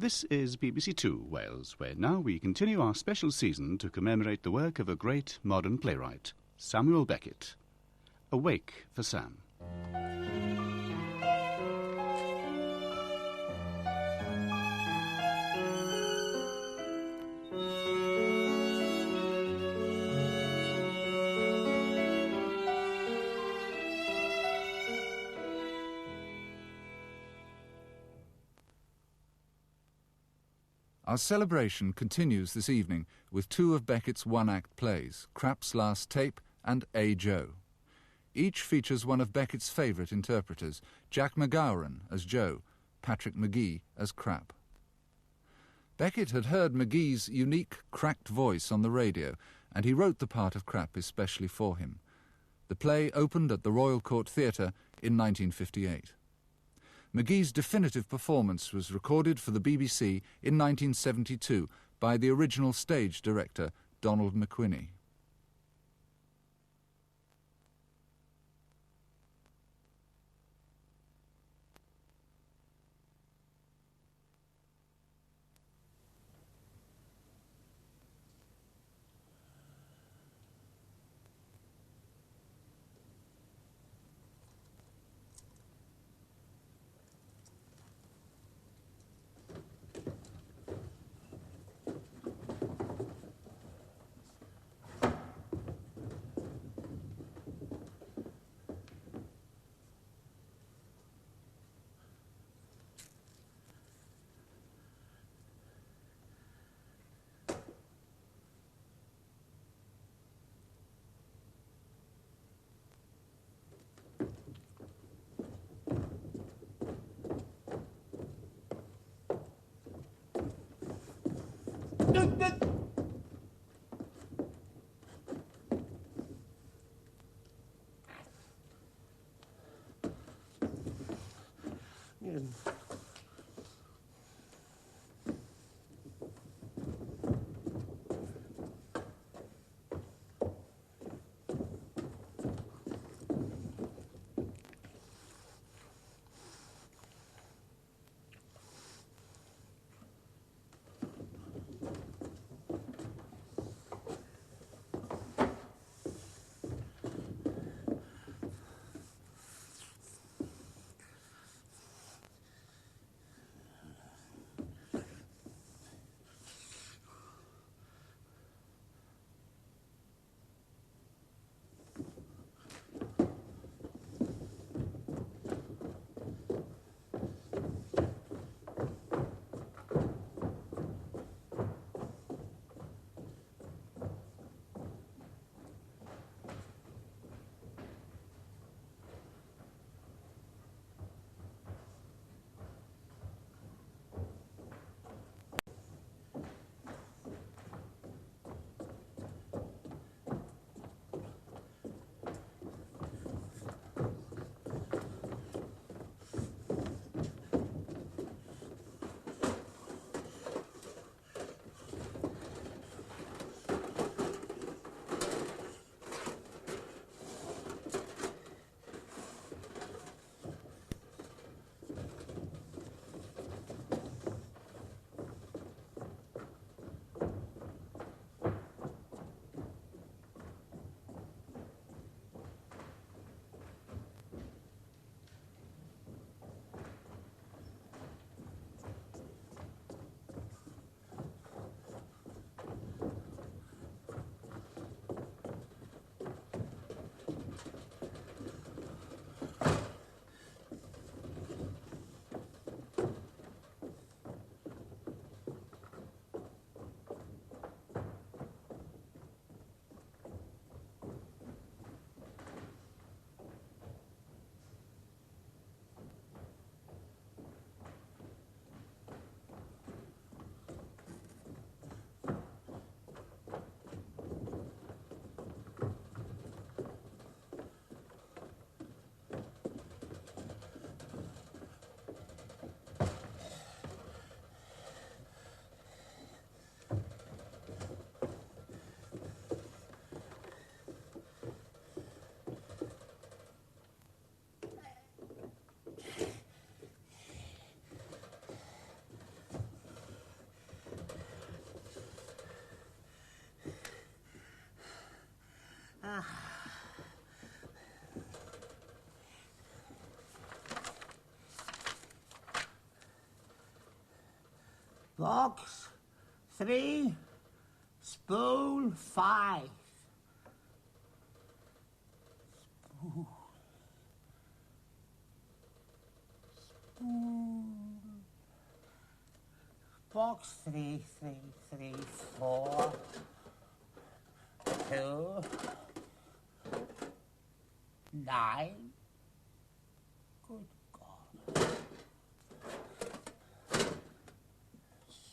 This is BBC Two Wales, where now we continue our special season to commemorate the work of a great modern playwright, Samuel Beckett. Awake for Sam. Our celebration continues this evening with two of Beckett's one-act plays, Krapp's Last Tape and A. Joe. Each features one of Beckett's favourite interpreters, Jack MacGowran as Joe, Patrick Magee as Krapp. Beckett had heard Magee's unique, cracked voice on the radio, and he wrote the part of Krapp especially for him. The play opened at the Royal Court Theatre in 1958. Magee's definitive performance was recorded for the BBC in 1972 by the original stage director, Donald McQuinney. Box 3, spool 5. Spool. Spool. Box 3, 3, 3, 4, 2, 9. Good God.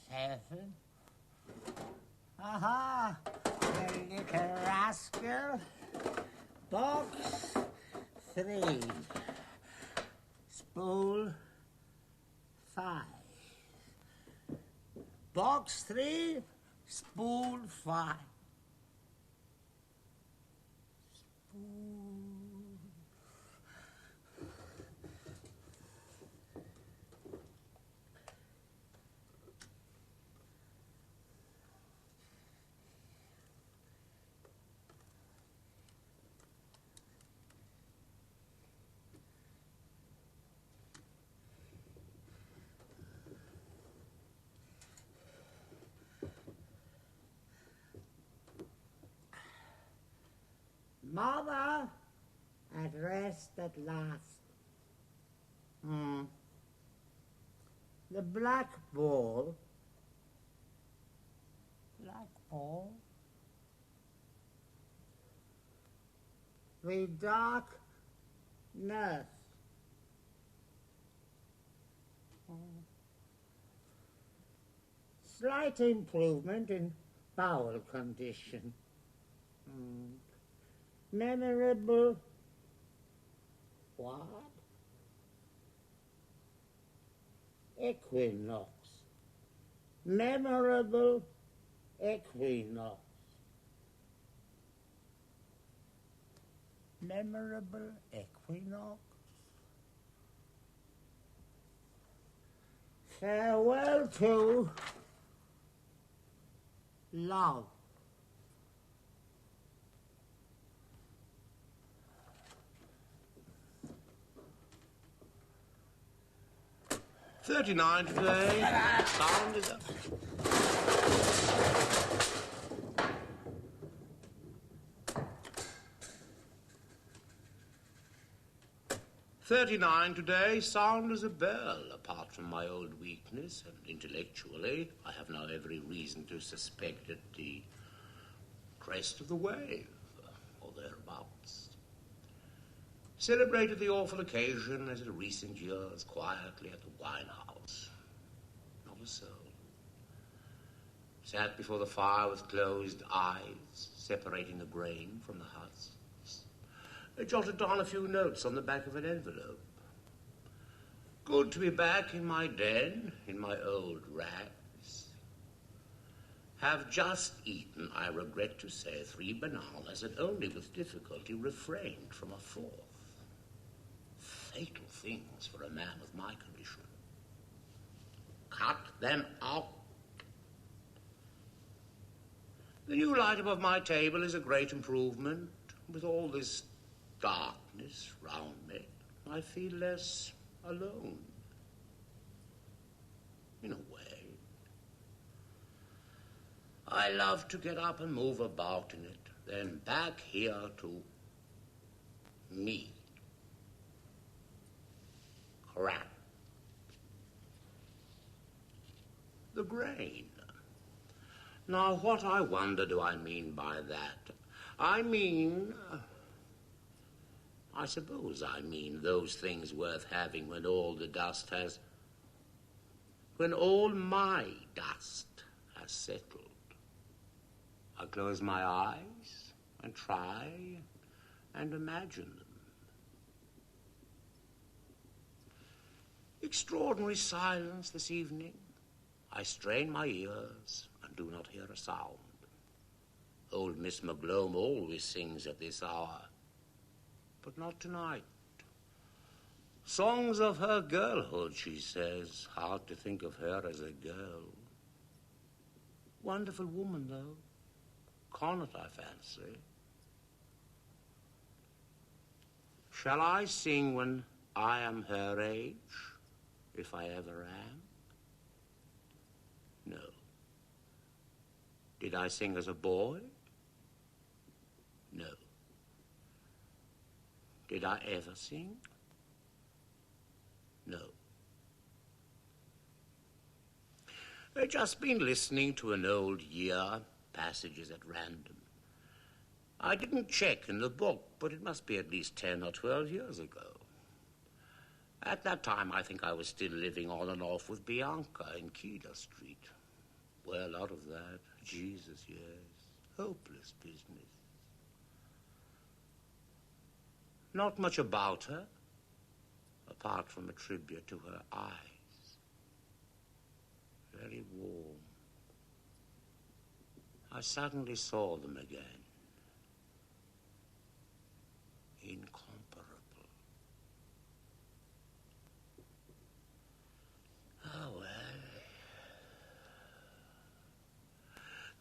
7. Aha! The little rascal. Box 3. Spool 5. Box 3, spool 5. Spool. Mother, at rest at last. The black ball. Black ball? The dark nurse. Slight improvement in bowel condition. Memorable what? Equinox. Memorable equinox. Memorable equinox. Farewell to love. $39 today. Sound is up. $39 today, sound as a bell. Apart from my old weakness, and intellectually, I have now every reason to suspect it the crest of the wave, or thereabouts. Celebrated the awful occasion as in recent years, quietly at the wine house. Not a soul. Sat before the fire with closed eyes, separating the grain from the husks. I jotted down a few notes on the back of an envelope. Good to be back in my den, in my old rags. Have just eaten, I regret to say, 3 bananas and only with difficulty refrained from a 4th. Fatal things for a man of my condition. Cut them out. The new light above my table is a great improvement. With all this darkness round me, I feel less alone. In a way. I love to get up and move about in it, then back here to me. Krapp. The grain. Now, what I wonder do I mean by that? I suppose I mean those things worth having when all the dust has... when all my dust has settled. I close my eyes and try and imagine them. Extraordinary silence this evening. I strain my ears and do not hear a sound. Old Miss MacGowran always sings at this hour, but not tonight. Songs of her girlhood, she says. Hard to think of her as a girl. Wonderful woman, though. Connaught, I fancy. Shall I sing when I am her age, if I ever am? Did I sing as a boy? No. Did I ever sing? No. I'd just been listening to an old year, passages at random. I didn't check in the book, but it must be at least 10 or 12 years ago. At that time, I think I was still living on and off with Bianca in Keeler Street. Well, out of that, Jesus, yes, hopeless business. Not much about her, apart from a tribute to her eyes. Very warm. I suddenly saw them again. Incomparable. Oh, well.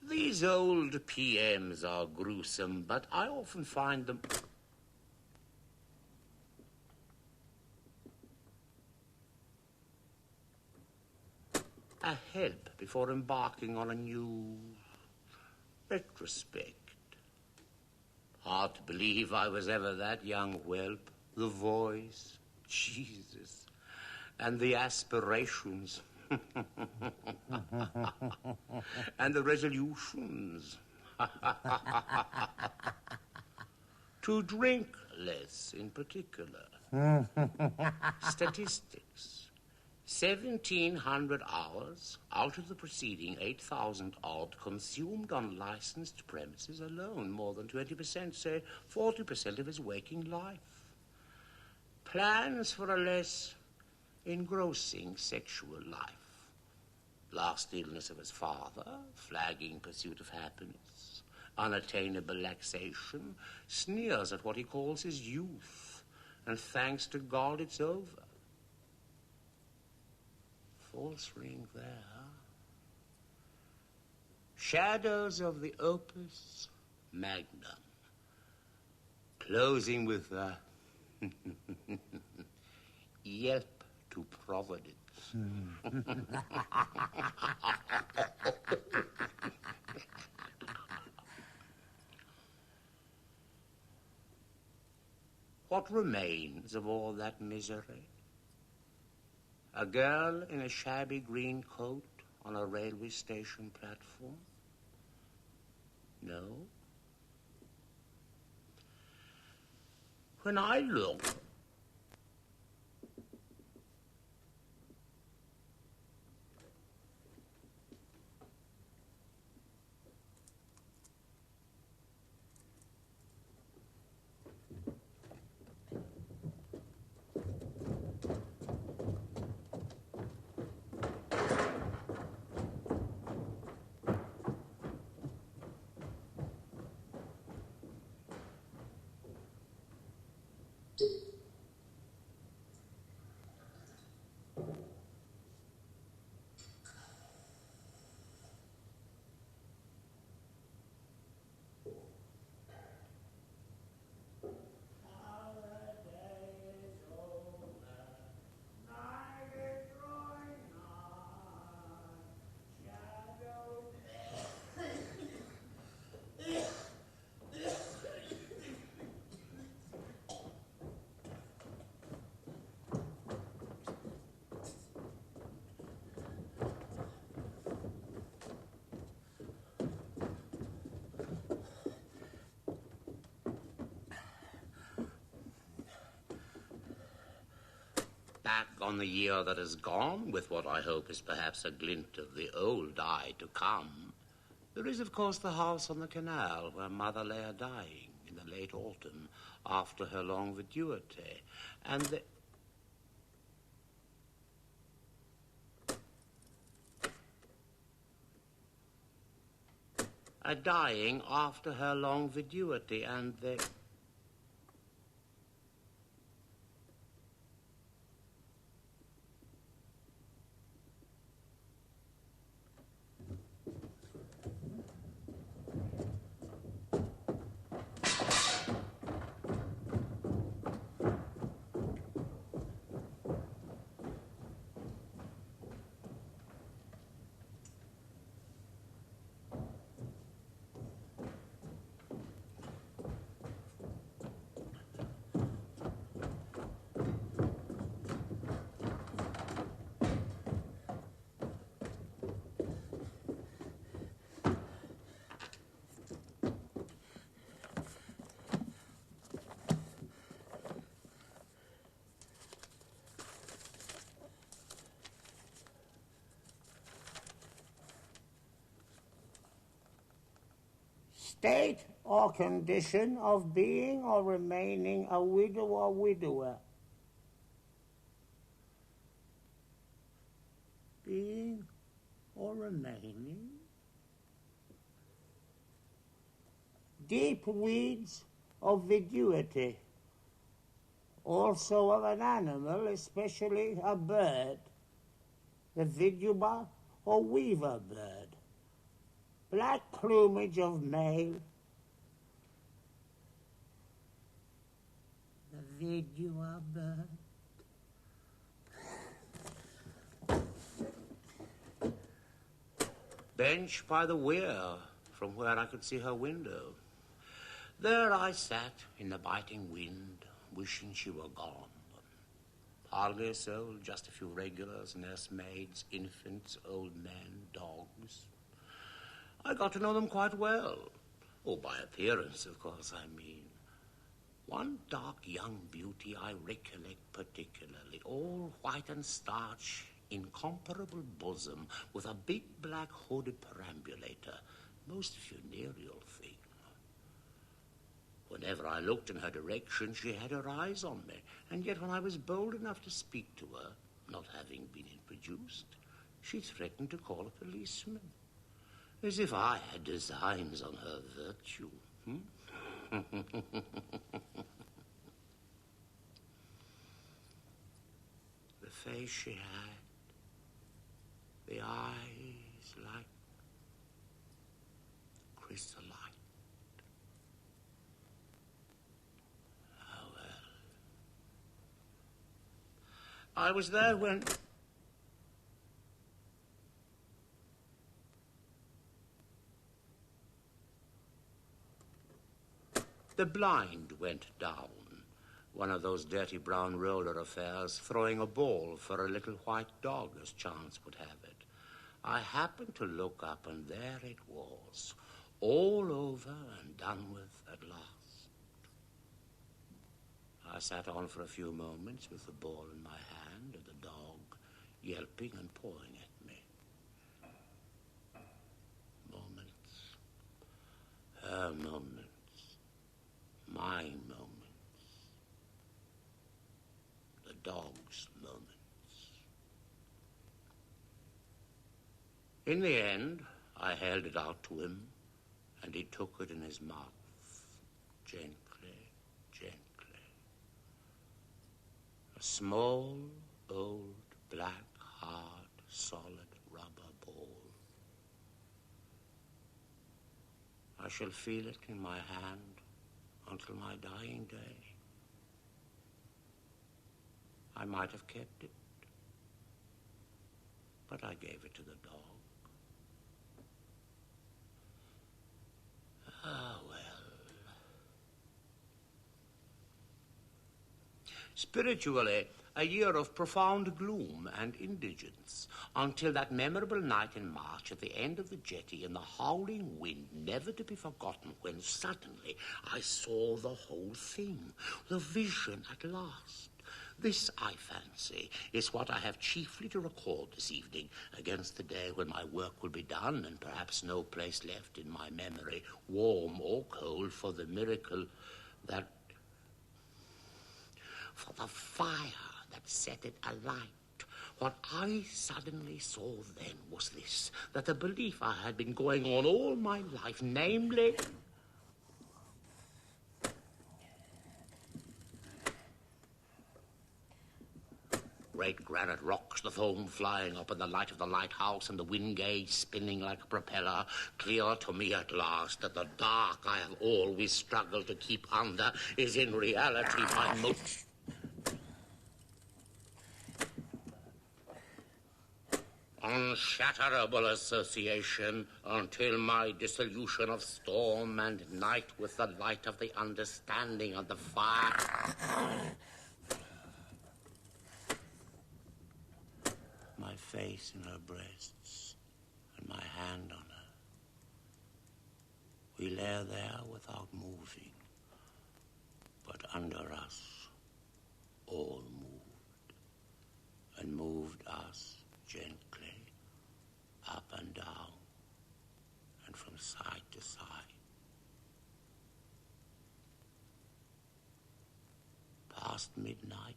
These old PMs are gruesome, but I often find them... a help before embarking on a new retrospect. Hard to believe I was ever that young whelp. The voice, Jesus, and the aspirations, and the resolutions. To drink less in particular. Statistics. 1,700 hours out of the preceding 8,000 odd consumed on licensed premises alone. More than 20%, say 40% of his waking life. Plans for a less engrossing sexual life. Last illness of his father, flagging pursuit of happiness, unattainable laxation, sneers at what he calls his youth, and thanks to God it's over. False ring there. Shadows of the opus magnum. Closing with a yelp to Providence. What remains of all that misery? A girl in a shabby green coat on a railway station platform? No. When I look... Back on the year that is gone, with what I hope is perhaps a glint of the old eye to come, there is, of course, the house on the canal where Mother lay a-dying in the late autumn after her long vacuity, and the... a-dying after her long vacuity, and the... State or condition of being or remaining a widow or widower. Being or remaining. Deep weeds of viduity. Also of an animal, especially a bird. The viduba or weaver bird. Black plumage of male. The vidua bird. Bench by the weir, from where I could see her window. There I sat in the biting wind, wishing she were gone. Hardly a soul, just a few regulars, nursemaids, infants, old men, dogs. I got to know them quite well. Oh, by appearance, of course, I mean. One dark young beauty I recollect particularly, all white and starch, incomparable bosom, with a big black hooded perambulator, most funereal thing. Whenever I looked in her direction, she had her eyes on me, and yet when I was bold enough to speak to her, not having been introduced, she threatened to call a policeman, as if I had designs on her virtue. The face she had, the eyes like chrysolite. Oh, well. I was there when... the blind went down, one of those dirty brown roller affairs, throwing a ball for a little white dog as chance would have it. I happened to look up, and there it was, all over and done with at last. I sat on for a few moments with the ball in my hand and the dog yelping and pawing at me. Moments. Her moments. My moments. The dog's moments. In the end, I held it out to him, and he took it in his mouth, gently, gently. A small, old, black, hard, solid rubber ball. I shall feel it in my hand until my dying day. I might have kept it, but I gave it to the dog. Ah, well. Spiritually, a year of profound gloom and indigence, until that memorable night in March at the end of the jetty in the howling wind, never to be forgotten, when suddenly I saw the whole thing, the vision at last. This, I fancy, is what I have chiefly to record this evening, against the day when my work will be done, and perhaps no place left in my memory, warm or cold, for the miracle that... for the fire that set it alight. What I suddenly saw then was this, that the belief I had been going on all my life, namely... Great granite rocks, the foam flying up in the light of the lighthouse, and the wind gauge spinning like a propeller, clear to me at last that the dark I have always struggled to keep under is in reality my most... unshatterable association, until my dissolution of storm and night with the light of the understanding of the fire. My face in her breasts and my hand on her. We lay there without moving, but under us all moved, and moved us gently up and down, and from side to side, past midnight.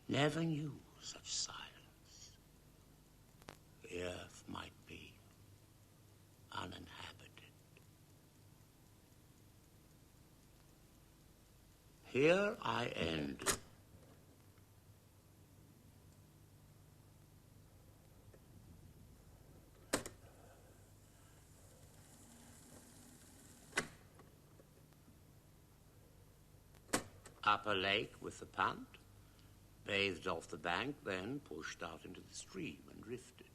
Never knew such silence. The earth might be uninhabited. Here I end. Upper lake with the punt, bathed off the bank, then pushed out into the stream and drifted.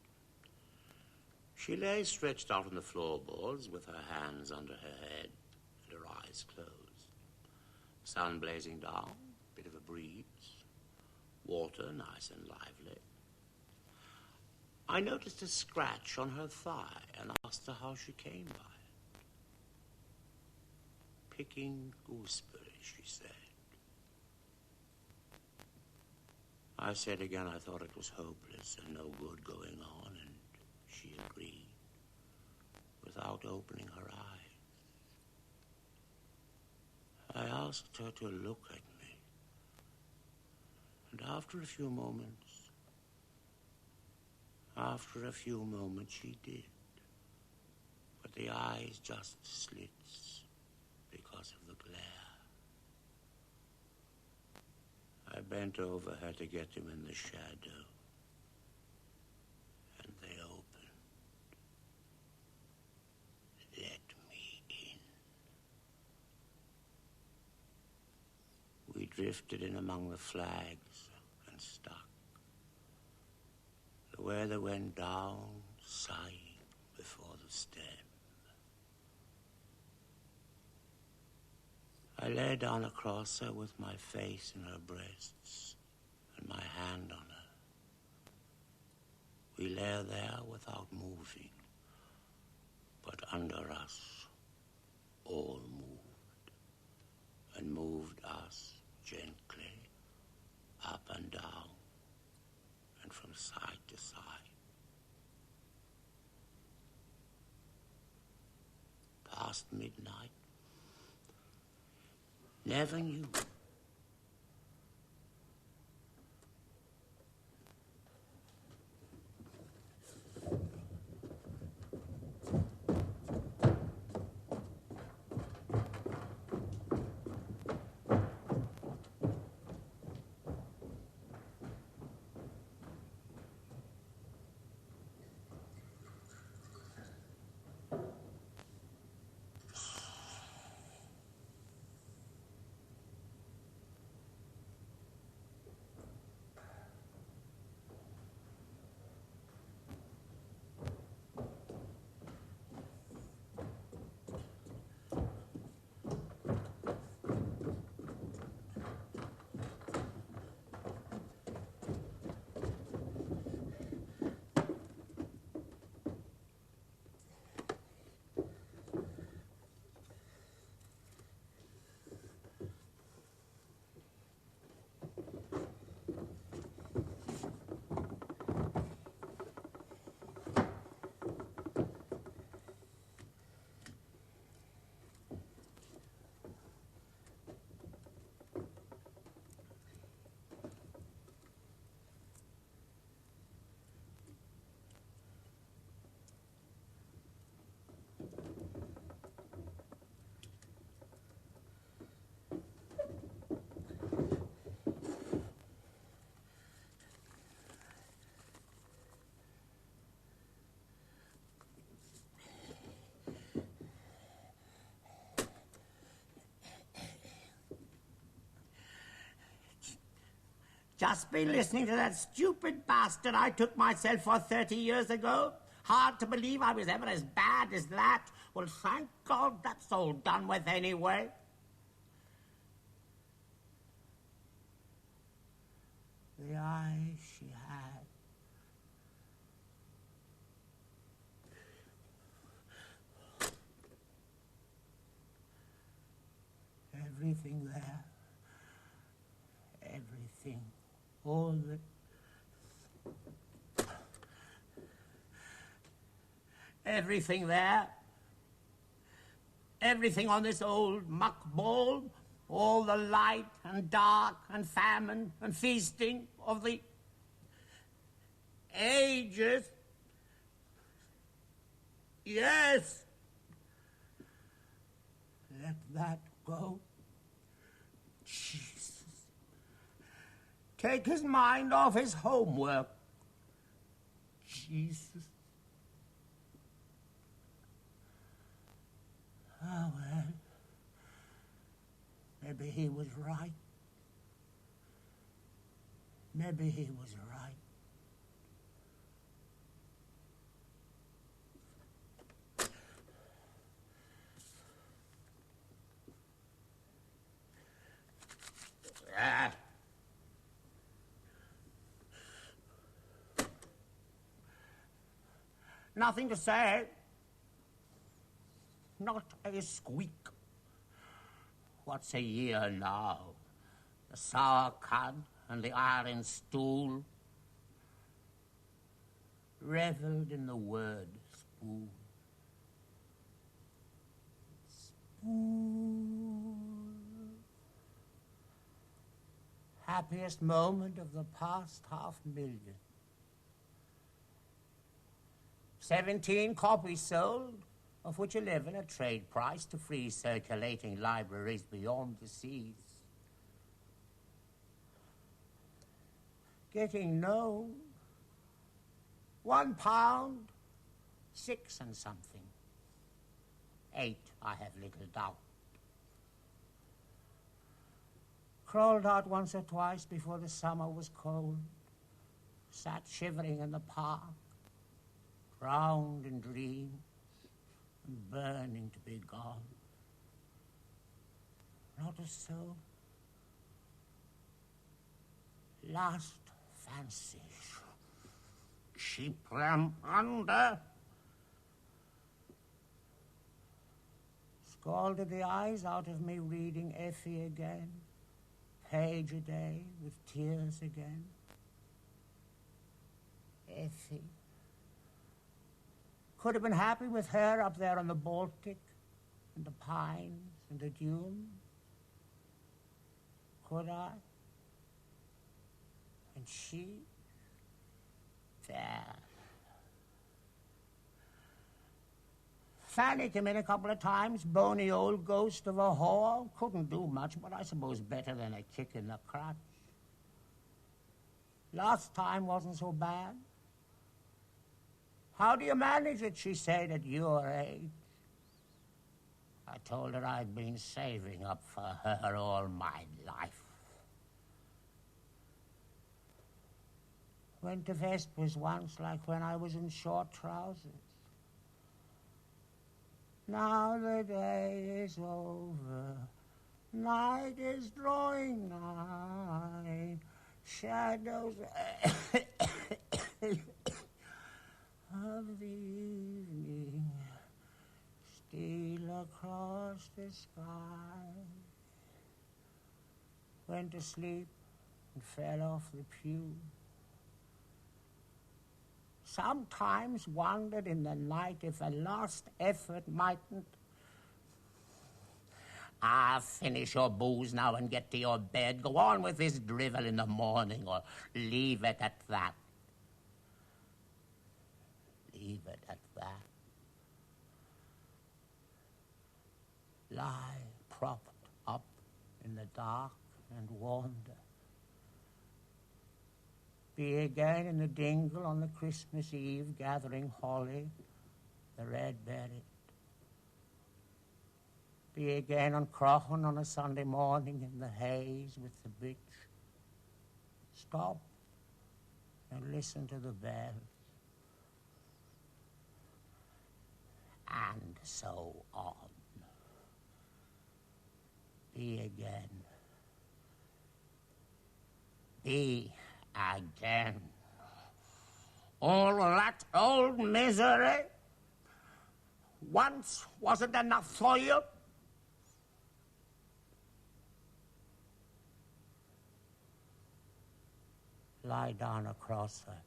She lay stretched out on the floorboards with her hands under her head and her eyes closed. Sun blazing down, bit of a breeze, water nice and lively. I noticed a scratch on her thigh and asked her how she came by it. Picking gooseberries, she said. I said again I thought it was hopeless and no good going on, and she agreed, without opening her eyes. I asked her to look at me, and after a few moments, she did. But the eyes just slits because of the glare. I bent over her to get him in the shadow, and they opened. Let me in. We drifted in among the flags and stuck. The weather went down, sighing before the stem. I lay down across her with my face in her breasts and my hand on her. We lay there without moving, but under us all moved, and moved us gently up and down and from side to side. Past midnight, never knew. Just been listening to that stupid bastard I took myself for 30 years ago. Hard to believe I was ever as bad as that. Well, thank God that's all done with anyway. The eyes she had. Everything there. Everything. All the... Everything there. Everything on this old muck ball. all the light and dark and famine and feasting of the ages. Yes. Let that go. Jesus. Take his mind off his homework. Jesus. Oh, well. Maybe he was right. Maybe he was right. Nothing to say. Not a squeak. What's a year now? The sour cud and the iron stool. Revelled in the word spoon. Spoon. Happiest moment of the past 500,000. 17 copies sold, of which 11 at trade price to free circulating libraries beyond the seas. Getting known. £1, 6 and something. 8, I have little doubt. Crawled out once or twice before the summer was cold. Sat shivering in the park, drowned in dreams and burning to be gone. Not a soul. Last fancy. Sheep them under. Scalded the eyes out of me reading Effie again. Page a day with tears again. Effie. Could have been happy with her up there on the Baltic and the pines and the dunes. Could I? And she? There. Fanny came in a couple of times, bony old ghost of a whore. Couldn't do much, but I suppose better than a kick in the crotch. Last time wasn't so bad. How do you manage it, she said, at your age? I told her I'd been saving up for her all my life. Went to Vespers once, like when I was in short trousers. Now the day is over, night is drawing nigh, shadows of the evening steal across the sky. Went to sleep and fell off the pew. Sometimes wondered in the night if a last effort mightn't. Finish your booze now and get to your bed. Go on with this drivel in the morning, or leave it at that. Leave it at that. Lie propped up in the dark and wander. Be again in the dingle on the Christmas Eve, gathering holly, the red-berried. Be again on Croghan on a Sunday morning in the haze with the bitch. Stop and listen to the bells. And so on. Be again. Be again. All that old misery once wasn't enough for you. Lie down across her.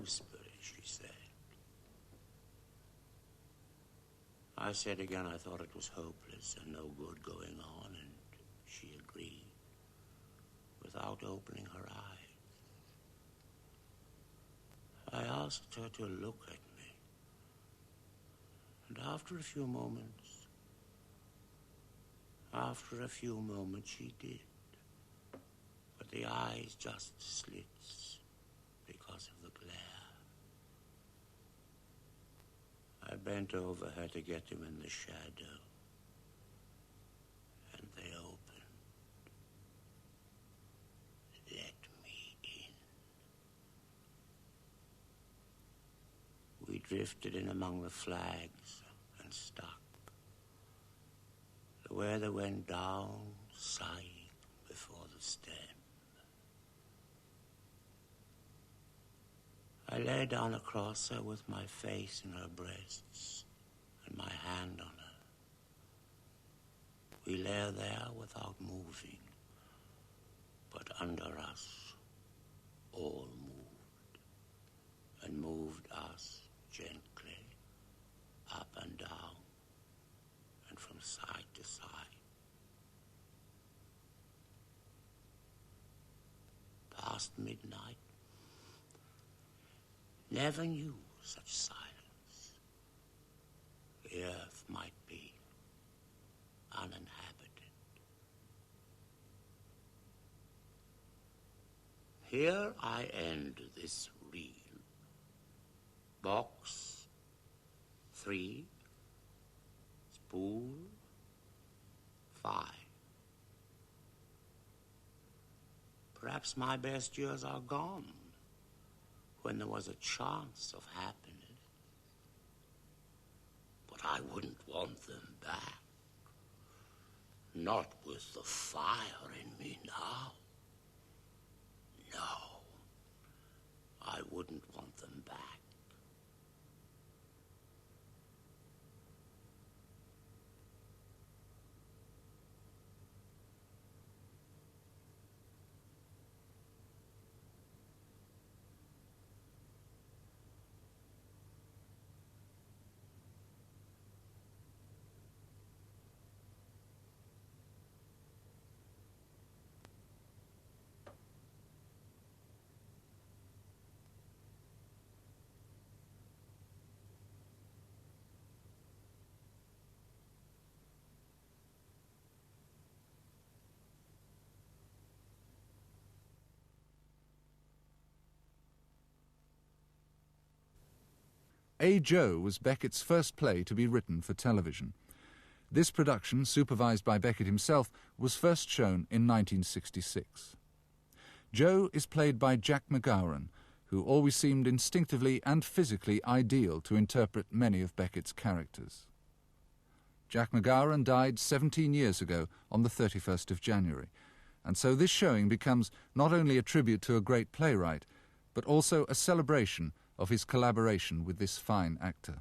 whispered, she said. I said again I thought it was hopeless and no good going on, and she agreed, without opening her eyes. I asked her to look at me, and after a few moments, she did. But the eyes just slits because of the glare. I bent over her to get them in the shadow, and they opened. Let me in. We drifted in among the flags and stuck. The weather went down, sighing before the stem. I lay down across her with my face in her breasts and my hand on her. We lay there without moving, but under us all moved, and moved us gently up and down and from side to side. Past midnight, never knew such silence. The earth might be uninhabited. Here I end this reel. Box 3, spool 5. Perhaps my best years are gone, when there was a chance of happiness. But I wouldn't want them back. Not with the fire in me now. No, I wouldn't want them back. A. Joe was Beckett's first play to be written for television. This production, supervised by Beckett himself, was first shown in 1966. Joe is played by Jack MacGowran, who always seemed instinctively and physically ideal to interpret many of Beckett's characters. Jack MacGowran died 17 years ago on the 31st of January, and so this showing becomes not only a tribute to a great playwright, but also a celebration of his collaboration with this fine actor.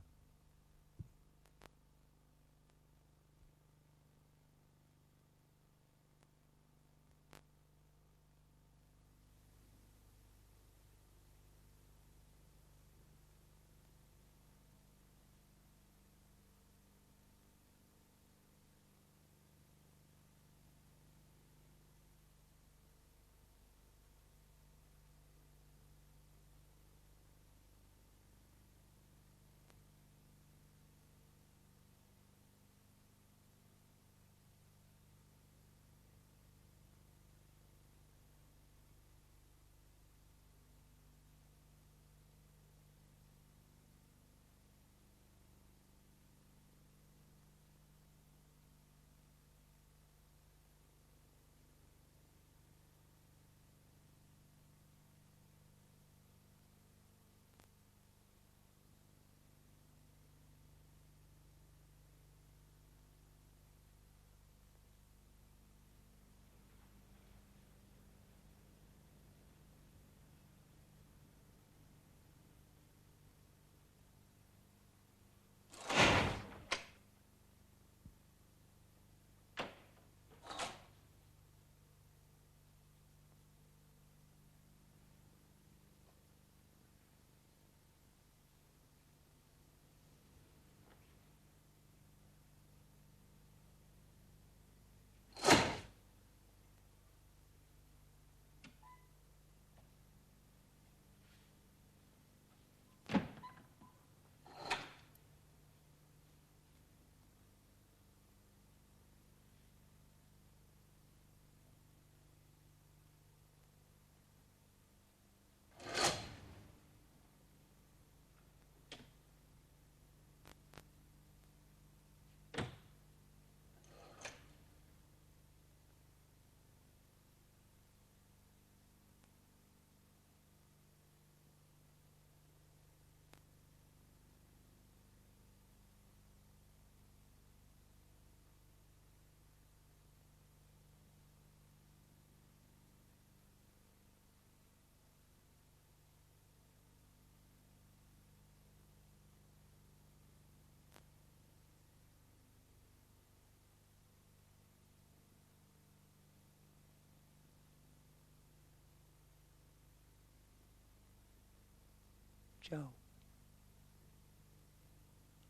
Joe.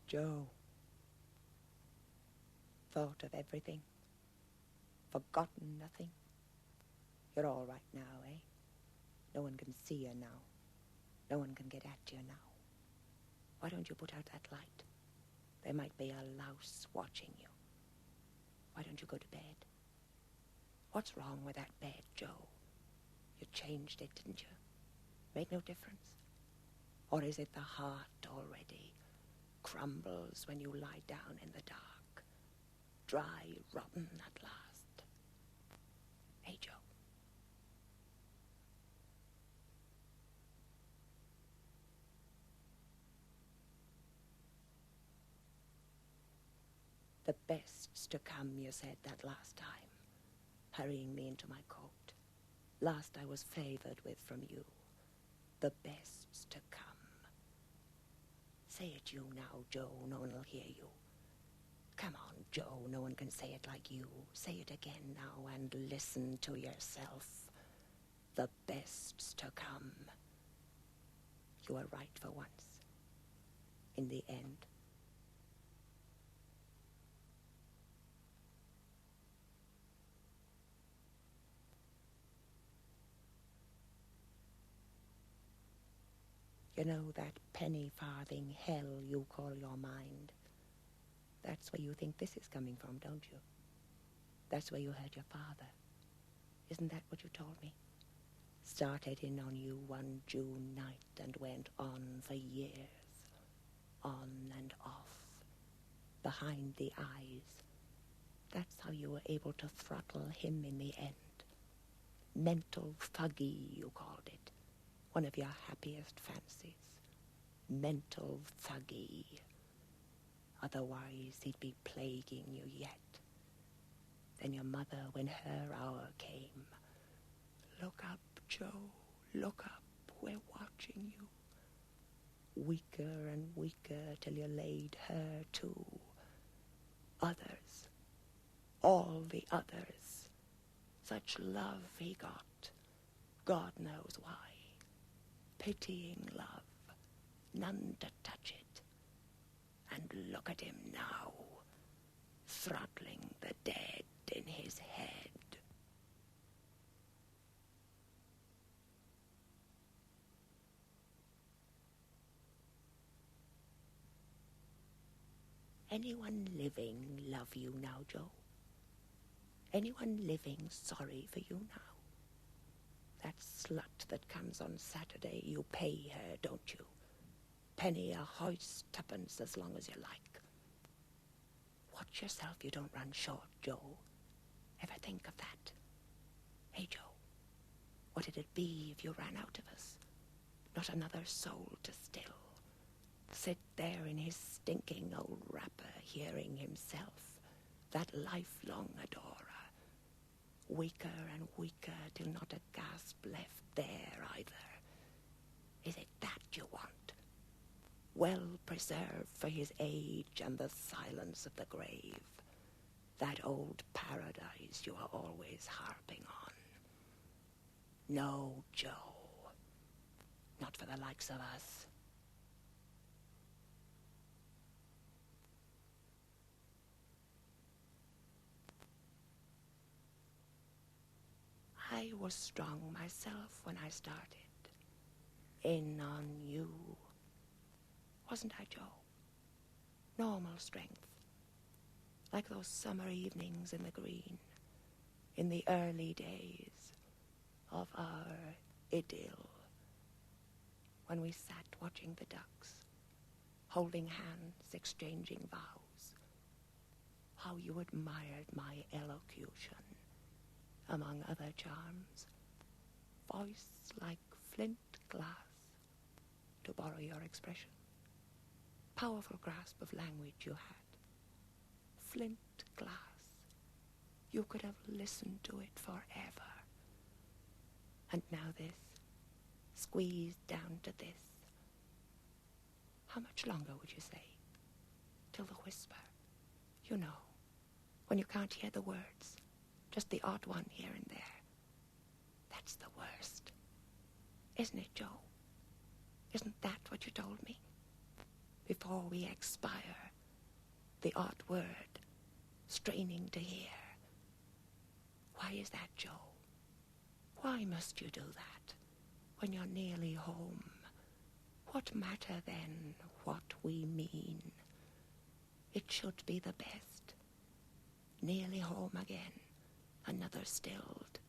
Joe. Thought of everything. Forgotten nothing. You're all right now, eh? No one can see you now. No one can get at you now. Why don't you put out that light? There might be a louse watching you. Why don't you go to bed? What's wrong with that bed, Joe? You changed it, didn't you? Made no difference? Or is it the heart already crumbles when you lie down in the dark? Dry, rotten at last. Hey, Joe. The best's to come, you said that last time, hurrying me into my coat. Last I was favored with from you. The best's to come. Say it you now, Joe, no one will hear you. Come on, Joe, no one can say it like you. Say it again now and listen to yourself. The best's to come. You were right for once. In the end. You know that penny farthing hell you call your mind? That's where you think this is coming from, don't you? That's where you heard your father. Isn't that what you told me? Started in on you one June night and went on for years. On and off. Behind the eyes. That's how you were able to throttle him in the end. Mental thuggy, you called it. One of your happiest fancies. Mental thuggy. Otherwise, he'd be plaguing you yet. Then your mother, when her hour came. Look up, Joe. Look up. We're watching you. Weaker and weaker till you laid her too. Others. All the others. Such love he got. God knows why. Pitying love, none to touch it. And look at him now, throttling the dead in his head. Anyone living love you now, Joe? Anyone living sorry for you now? That slut that comes on Saturday, you pay her, don't you? Penny a hoist, tuppence as long as you like. Watch yourself you don't run short, Joe. Ever think of that? Hey, Joe, what would it be if you ran out of us? Not another soul to still. Sit there in his stinking old wrapper, hearing himself, that lifelong adorer. Weaker and weaker till not a gasp left there either. Is it that you want? Well preserved for his age and the silence of the grave. That old paradise you are always harping on. No, Joe. Not for the likes of us. I was strong myself when I started. In on you. Wasn't I, Joe? Normal strength. Like those summer evenings in the green. In the early days of our idyll. When we sat watching the ducks. Holding hands, exchanging vows. How you admired my elocution. Among other charms, voice like flint glass, to borrow your expression. Powerful grasp of language you had. Flint glass. You could have listened to it forever. And now this, squeezed down to this. How much longer would you say? Till the whisper. You know, when you can't hear the words. Just the odd one here and there. That's the worst. Isn't it, Joe? Isn't that what you told me? Before we expire, the odd word, straining to hear. Why is that, Joe? Why must you do that when you're nearly home? What matter then what we mean? It should be the best. Nearly home again, another stilled.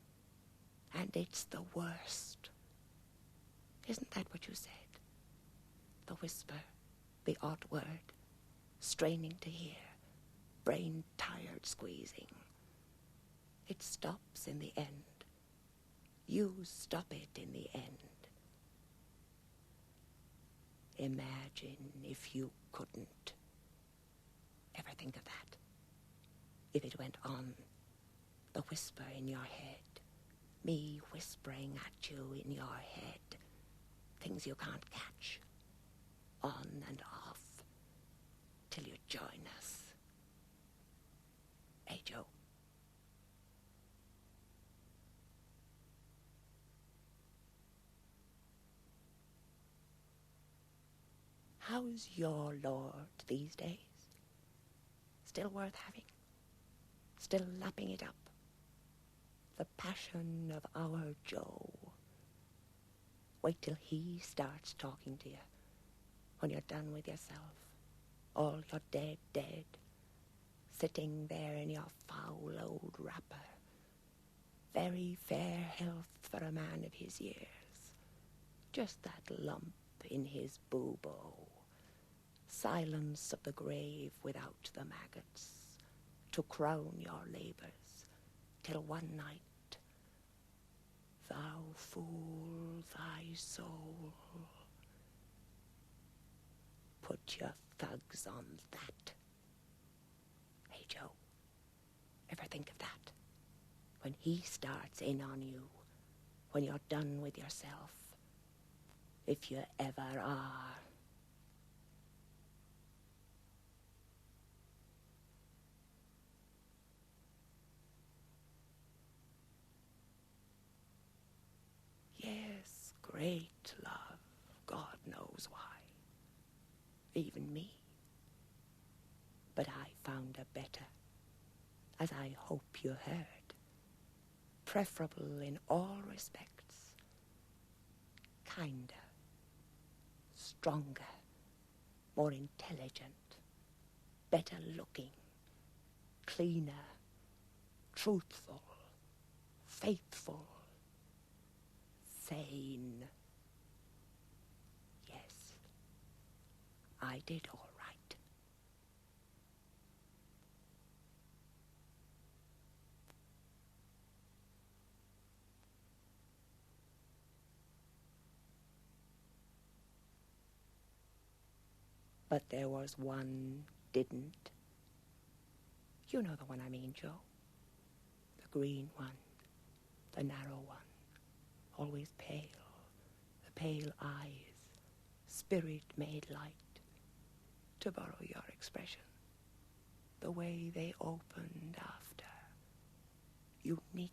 And it's the worst. Isn't that what you said? The whisper, the odd word, straining to hear, brain tired squeezing. It stops in the end. You stop it in the end. Imagine if you couldn't. Ever think of that? If it went on, the whisper in your head, me whispering at you in your head, things you can't catch, on and off, till you join us. Hey, Joe. How's your Lord these days? Still worth having? Still lapping it up? The passion of our Joe. Wait till he starts talking to you when you're done with yourself. All your dead, sitting there in your foul old wrapper. Very fair health for a man of his years. Just that lump in his boobo. Silence of the grave without the maggots, to crown your labors, till one night thou fool thy soul. Put your thugs on that. Hey, Joe, ever think of that? When he starts in on you, when you're done with yourself, if you ever are. Yes, great love, God knows why. Even me. But I found a better, as I hope you heard, preferable in all respects, kinder, stronger, more intelligent, better looking, cleaner, truthful, faithful, sane. Yes, I did all right. But there was one didn't. You know the one I mean, Joe. The green one, the narrow one. Always pale, the pale eyes, spirit made light, to borrow your expression, the way they opened after, unique.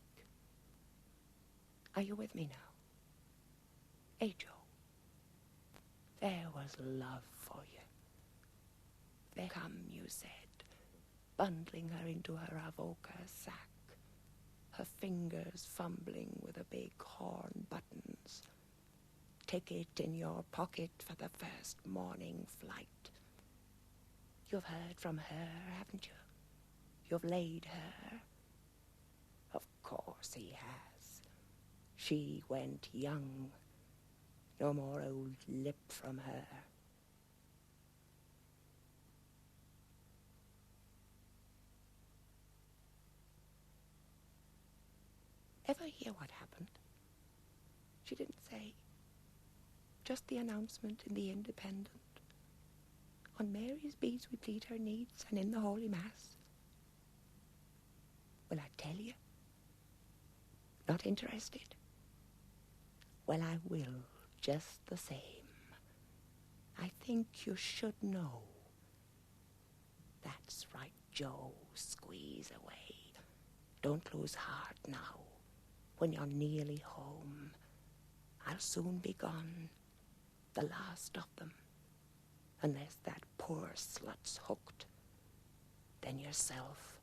Are you with me now? Hey, Joe, there was love for you. There come, you said, bundling her into her avoca sack, her fingers fumbling with the big horn buttons. Ticket in your pocket for the first morning flight. You've heard from her, haven't you? You've laid her. Of course he has. She went young. No more old lip from her. Ever hear what happened? She didn't say. Just the announcement in the Independent. On Mary's beads we plead her needs, and in the Holy Mass. Will I tell you? Not interested? Well, I will, just the same. I think you should know. That's right, Joe, squeeze away. Don't lose heart now. When you're nearly home, I'll soon be gone. the last of them, unless that poor slut's hooked. Then yourself,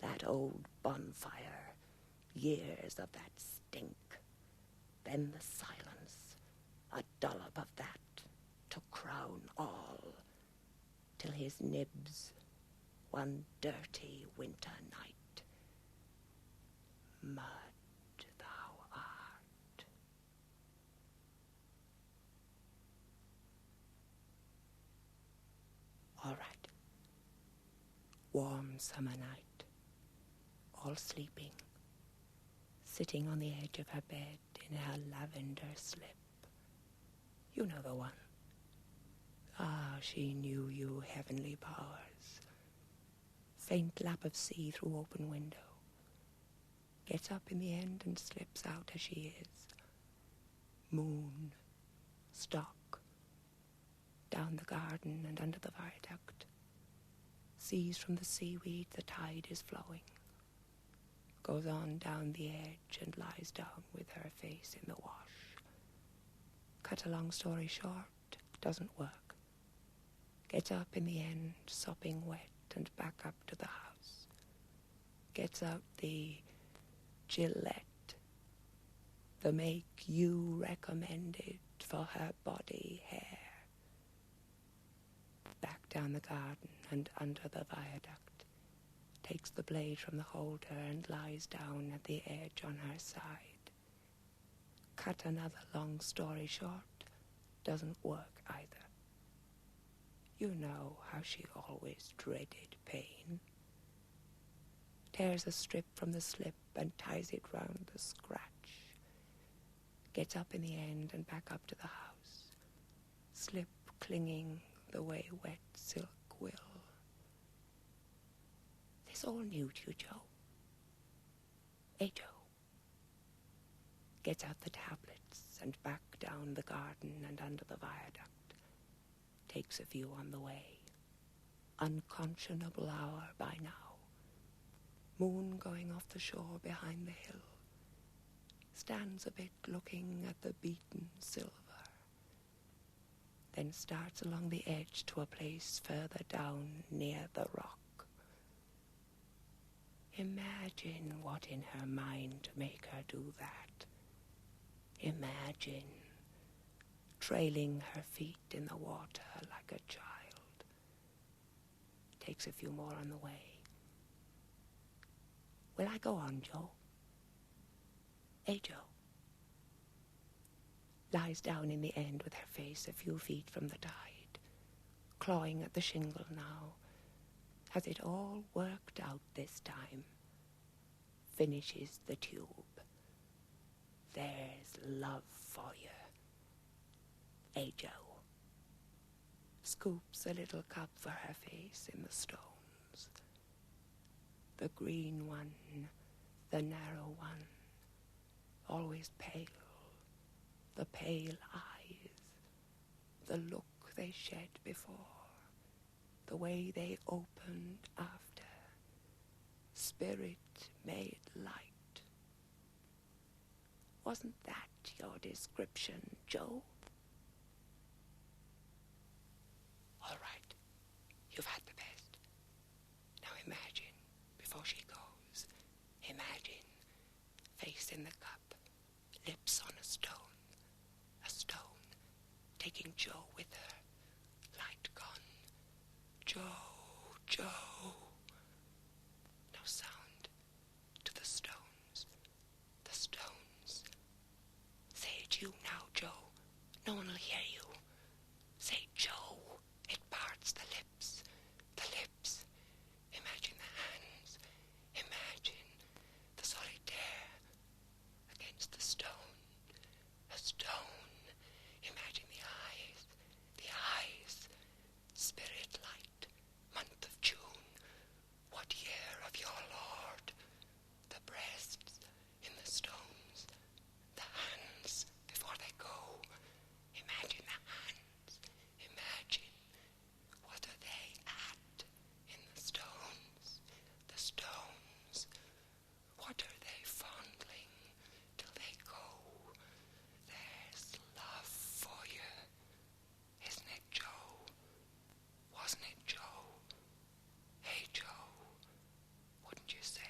that old bonfire, years of that stink. Then the silence, a dollop of that to crown all, till his nibs, one dirty winter night. Mud thou art. All right. Warm summer night, all sleeping, sitting on the edge of her bed in her lavender slip. You know the one. Ah, she knew you, heavenly powers. Faint lap of sea through open window. Gets up in the end and slips out as she is. Moon, stock, down the garden and under the viaduct. Sees from the seaweed the tide is flowing. Goes on down the edge and lies down with her face in the wash. Cut a long story short, doesn't work. Gets up in the end, sopping wet, and back up to the house. Gets out the Gillette, the make you recommended for her body hair. Back down the garden and under the viaduct. Takes the blade from the holder and lies down at the edge on her side. Cut another long story short, doesn't work either. You know how she always dreaded pain. Tears a strip from the slip and ties it round the scratch. Gets up in the end and back up to the house. Slip clinging the way wet silk will. This all new to you, Joe? Eh, Joe? Gets out the tablets and back down the garden and under the viaduct. Takes a view on the way. Unconscionable hour by now. Moon going off the shore behind the hill. Stands a bit looking at the beaten silver. Then starts along the edge to a place further down near the rock. Imagine what in her mind to make her do that. Imagine trailing her feet in the water like a child. Takes a few more on the way. Will I go on, Joe? Eh, Joe? Lies down in the end with her face a few feet from the tide, clawing at the shingle now. Has it all worked out this time? Finishes the tube. There's love for you. Eh, Joe? Scoops a little cup for her face in the stones. The green one, the narrow one, always pale. The pale eyes, the look they shed before, the way they opened after. Spirit made light. Wasn't that your description, Joe? All right, you've had the best. Now imagine, before she goes, imagine, face in the cup, lips on a stone, taking Joe with her, light gone. Joe, Joe. No sound to the stones, Say it you now, Joe. No one will hear you. Say Joe. It parts the lips. Imagine the hands. Imagine the solitaire against the stone. A stone. Imagine the eyes you say?